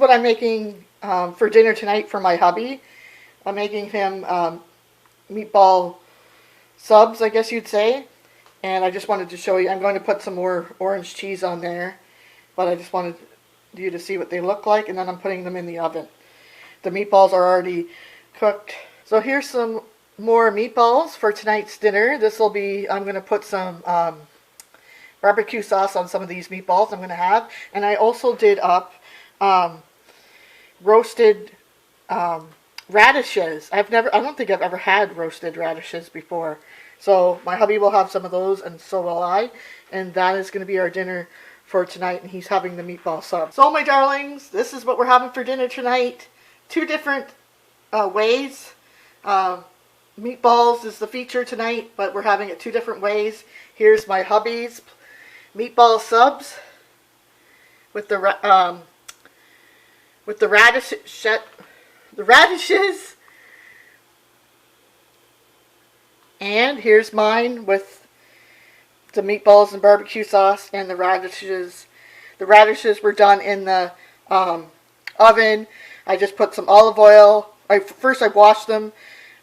what I'm making for dinner tonight for my hubby. I'm making him meatball subs, I guess you'd say. And I just wanted to show you. I'm going to put some more orange cheese on there. But I just wanted you to see what they look like. And then I'm putting them in the oven. The meatballs are already cooked. So here's some more meatballs for tonight's dinner. This will be, I'm going to put some barbecue sauce on some of these meatballs I'm going to have. And I also did up roasted radishes. I don't think I've ever had roasted radishes before. So my hubby will have some of those, and so will I. And that is going to be our dinner for tonight, and he's having the meatball sub. So my darlings, this is what we're having for dinner tonight. 2 different ways. Meatballs is the feature tonight, but we're having it 2 different ways. Here's my hubby's meatball subs with the radishes. And here's mine with the meatballs and barbecue sauce and the radishes. The radishes were done in the oven. I just put some olive oil. First I washed them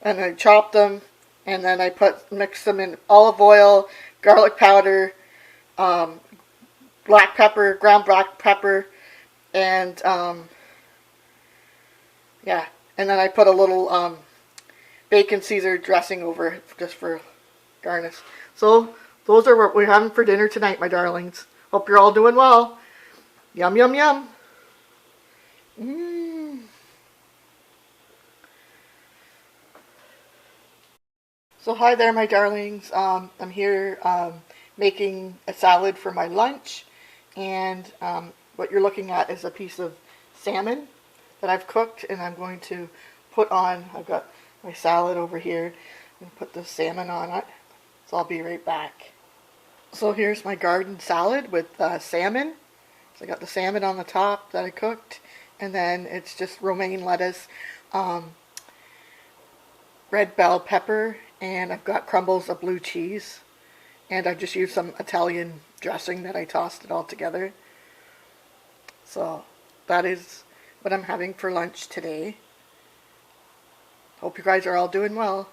and I chopped them, and then I mixed them in olive oil, garlic powder, black pepper, ground black pepper, and yeah. And then I put a little bacon Caesar dressing over it just for garnish. So those are what we're having for dinner tonight, my darlings. Hope you're all doing well. Yum, yum, yum. So hi there, my darlings. I'm here making a salad for my lunch. And what you're looking at is a piece of salmon that I've cooked, and I'm going to put on, I've got my salad over here, and put the salmon on it. So I'll be right back. So here's my garden salad with salmon. So I got the salmon on the top that I cooked, and then it's just romaine lettuce, red bell pepper, and I've got crumbles of blue cheese. And I just used some Italian dressing that I tossed it all together. So that is what I'm having for lunch today. Hope you guys are all doing well.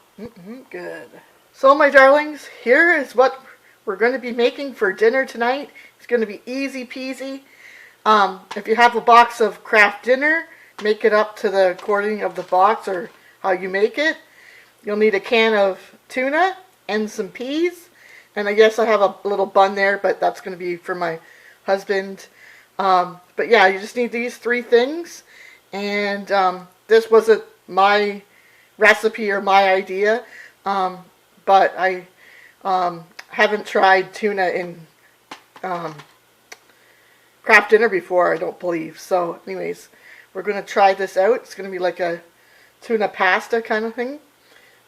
Good. So my darlings, here is what we're going to be making for dinner tonight. It's going to be easy peasy. If you have a box of Kraft Dinner, make it up to the according of the box or how you make it. You'll need a can of tuna and some peas. And I guess I have a little bun there, but that's going to be for my husband. But yeah, you just need these 3 things. And this wasn't my recipe or my idea. But I haven't tried tuna in Kraft Dinner before, I don't believe. So anyways, we're going to try this out. It's going to be like a tuna pasta kind of thing.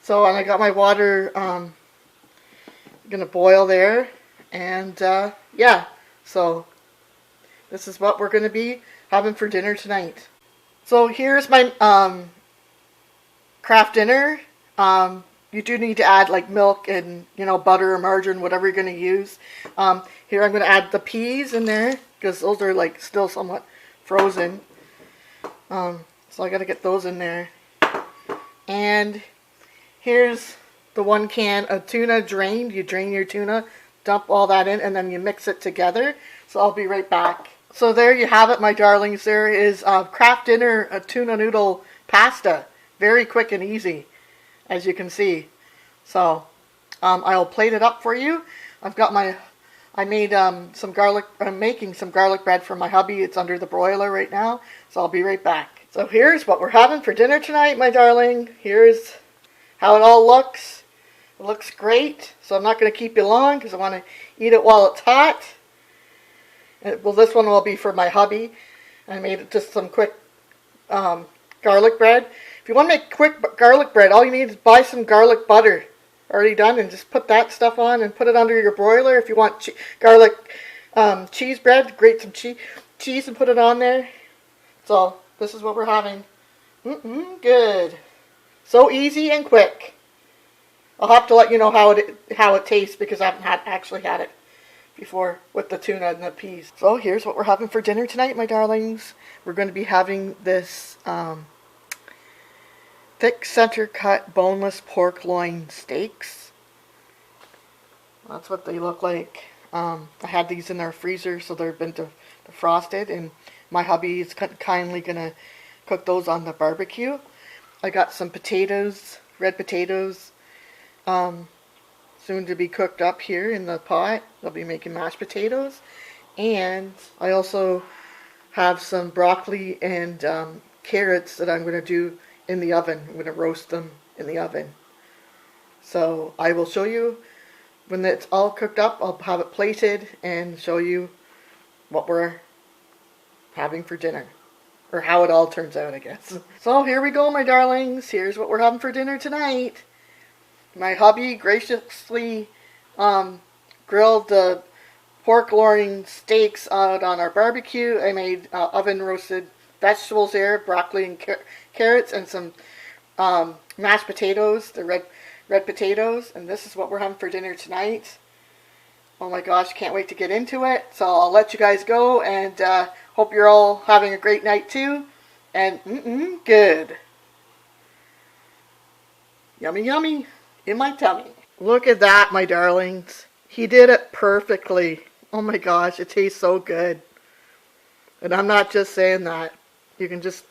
So, and I got my water going to boil there. And yeah, so this is what we're going to be having for dinner tonight. So here's my Kraft Dinner. You do need to add like milk and, butter or margarine, whatever you're going to use. Here I'm going to add the peas in there because those are like still somewhat frozen. So I got to get those in there. And here's the 1 can of tuna drained. You drain your tuna, dump all that in, and then you mix it together. So I'll be right back. So there you have it, my darlings. There is Kraft Dinner tuna noodle pasta. Very quick and easy, as you can see. So I'll plate it up for you. I made some garlic. I'm making some garlic bread for my hubby. It's under the broiler right now. So I'll be right back. So here's what we're having for dinner tonight, my darling. Here's how it all looks. It looks great. So I'm not going to keep you long because I want to eat it while it's hot. Well, this one will be for my hubby. I made it just some quick garlic bread. If you want to make quick garlic bread, all you need is buy some garlic butter already done and just put that stuff on and put it under your broiler. If you want garlic cheese bread, grate some cheese and put it on there. So this is what we're having. Good. So easy and quick. I'll have to let you know how it tastes because I haven't actually had it before with the tuna and the peas. So here's what we're having for dinner tonight, my darlings. We're going to be having this thick center cut boneless pork loin steaks. That's what they look like. I had these in our freezer, so they've been defrosted, and my hubby is kindly going to cook those on the barbecue. I got some potatoes, red potatoes, soon to be cooked up here in the pot. I'll be making mashed potatoes. And I also have some broccoli and carrots that I'm going to do in the oven. I'm going to roast them in the oven. So I will show you when it's all cooked up. I'll have it plated and show you what we're having for dinner. Or how it all turns out, I guess. So here we go, my darlings. Here's what we're having for dinner tonight. My hubby graciously grilled the pork loin steaks out on our barbecue. I made oven roasted vegetables there, broccoli and carrots, and some mashed potatoes, the red potatoes. And this is what we're having for dinner tonight. Oh my gosh, can't wait to get into it. So I'll let you guys go, and hope you're all having a great night too. And good. Yummy, yummy in my tummy. Look at that, my darlings. He did it perfectly. Oh my gosh, it tastes so good. And I'm not just saying that. You can just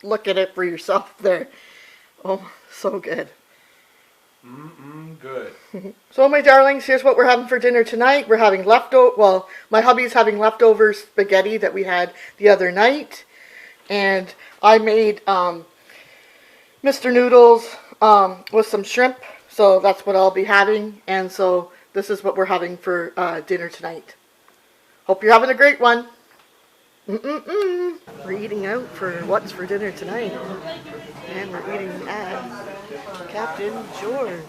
look at it for yourself there. Oh, so good. Good. So my darlings, here's what we're having for dinner tonight. We're having well, my hubby's having leftover spaghetti that we had the other night. And I made Mr. Noodles with some shrimp. So that's what I'll be having. And so this is what we're having for dinner tonight. Hope you're having a great one. We're eating out for what's for dinner tonight. And we're eating at Captain George.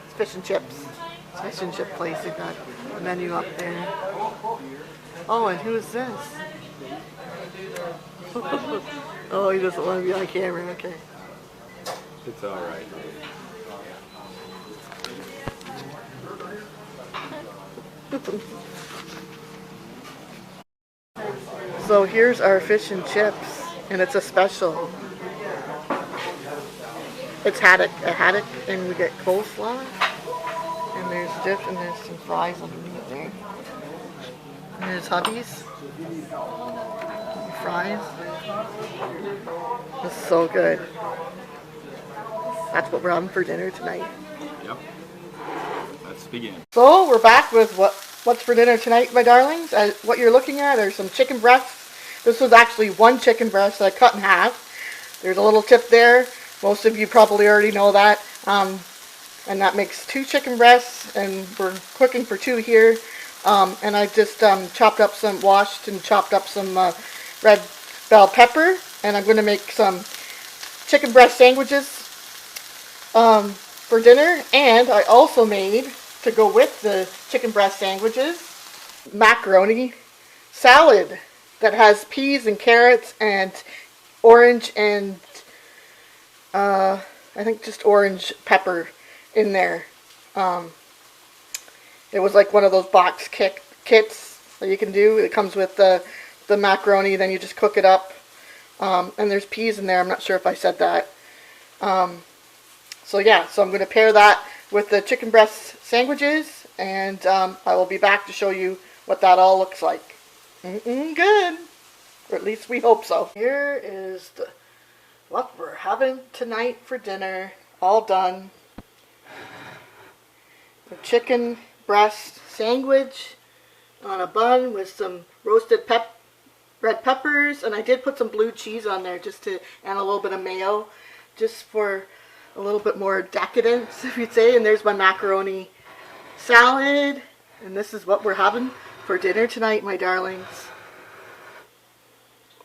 It's fish and chips. It's fish and chip place. They've got the menu up there. Oh, and who is this? Oh, he doesn't want to be on camera. Okay. It's all right. So here's our fish and chips, and it's a special. It's haddock, and we get coleslaw, and there's dip, and there's some fries underneath there. And there's hubbies, fries. This is so good. That's what we're having for dinner tonight. Yep. Let's begin. So we're back with what's for dinner tonight, my darlings. What you're looking at are some chicken breasts. This was actually one chicken breast that I cut in half. There's a little tip there. Most of you probably already know that. And that makes 2 chicken breasts, and we're cooking for 2 here. And I just washed and chopped up some red bell pepper, and I'm going to make some chicken breast sandwiches for dinner. And I also made, to go with the chicken breast sandwiches, macaroni salad that has peas and carrots and orange and I think just orange pepper in there. It was like one of those box kits that you can do. It comes with the macaroni, then you just cook it up. And there's peas in there. I'm not sure if I said that. So yeah, so I'm going to pair that with the chicken breast sandwiches, and I will be back to show you what that all looks like. Good. Or at least we hope so. Here is what we're having tonight for dinner. All done. The chicken breast sandwich on a bun with some roasted red peppers, and I did put some blue cheese on there and a little bit of mayo, just for a little bit more decadence, if you'd say. And there's my macaroni salad, and this is what we're having for dinner tonight, my darlings.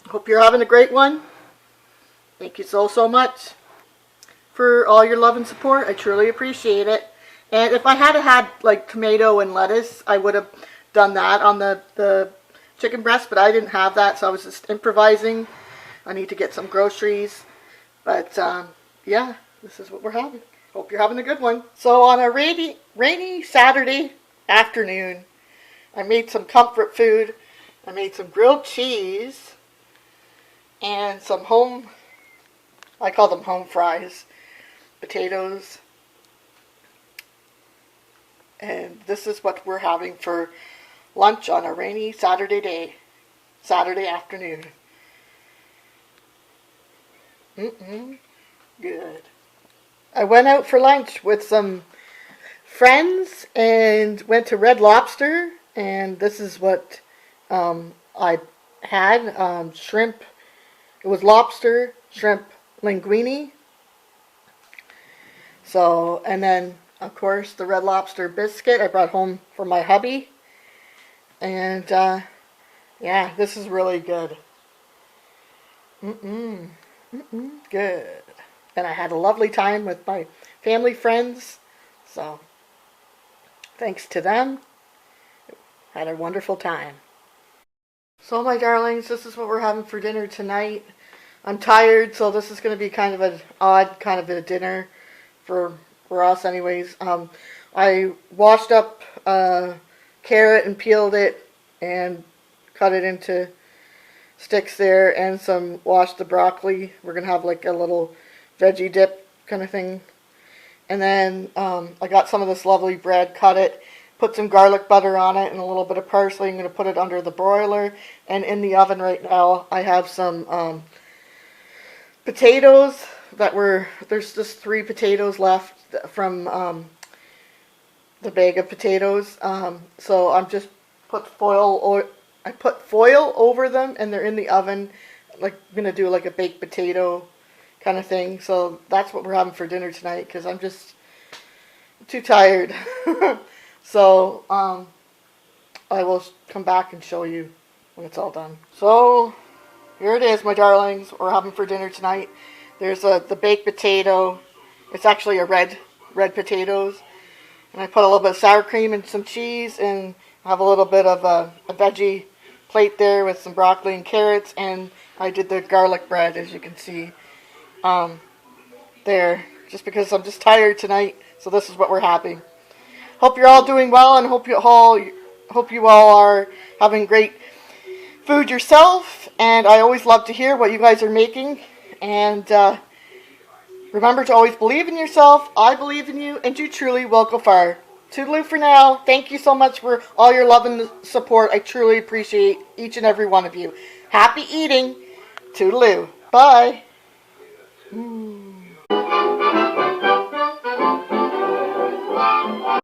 Hope you're having a great one. Thank you so much for all your love and support. I truly appreciate it. And if I had like tomato and lettuce, I would have done that on the chicken breast, but I didn't have that, so I was just improvising. I need to get some groceries, but yeah, this is what we're having. Hope you're having a good one. So on a rainy Saturday afternoon. I made some comfort food. I made some grilled cheese and some I call them home fries, potatoes. And this is what we're having for lunch on a rainy Saturday afternoon. Good. I went out for lunch with some friends and went to Red Lobster, and this is what I had. Shrimp. It was lobster, shrimp, linguine. So, and then of course the Red Lobster biscuit I brought home for my hubby. And yeah, this is really good. Good. And I had a lovely time with my family friends. So, thanks to them. Had a wonderful time. So my darlings, this is what we're having for dinner tonight. I'm tired, so this is going to be kind of an odd kind of a dinner for us anyways. I washed up carrot and peeled it and cut it into sticks there, and washed the broccoli. We're going to have like a little veggie dip kind of thing. And then I got some of this lovely bread, cut it, put some garlic butter on it and a little bit of parsley. I'm going to put it under the broiler. And in the oven right now, I have some potatoes there's just 3 potatoes left from the bag of potatoes. So I'm just I put foil over them, and they're in the oven. Like, I'm going to do like a baked potato kind of thing. So that's what we're having for dinner tonight, because I'm just too tired. So I will come back and show you when it's all done. So here it is, my darlings. We're having for dinner tonight. There's the baked potato. It's actually a red potatoes. And I put a little bit of sour cream and some cheese, and have a little bit of a veggie plate there with some broccoli and carrots. And I did the garlic bread, as you can see there, just because I'm just tired tonight. So this is what we're having. Hope you're all doing well, and hope you all are having great food yourself. And I always love to hear what you guys are making. And remember to always believe in yourself. I believe in you, and you truly will go far. Toodaloo for now. Thank you so much for all your love and support. I truly appreciate each and every one of you. Happy eating. Toodaloo. Bye.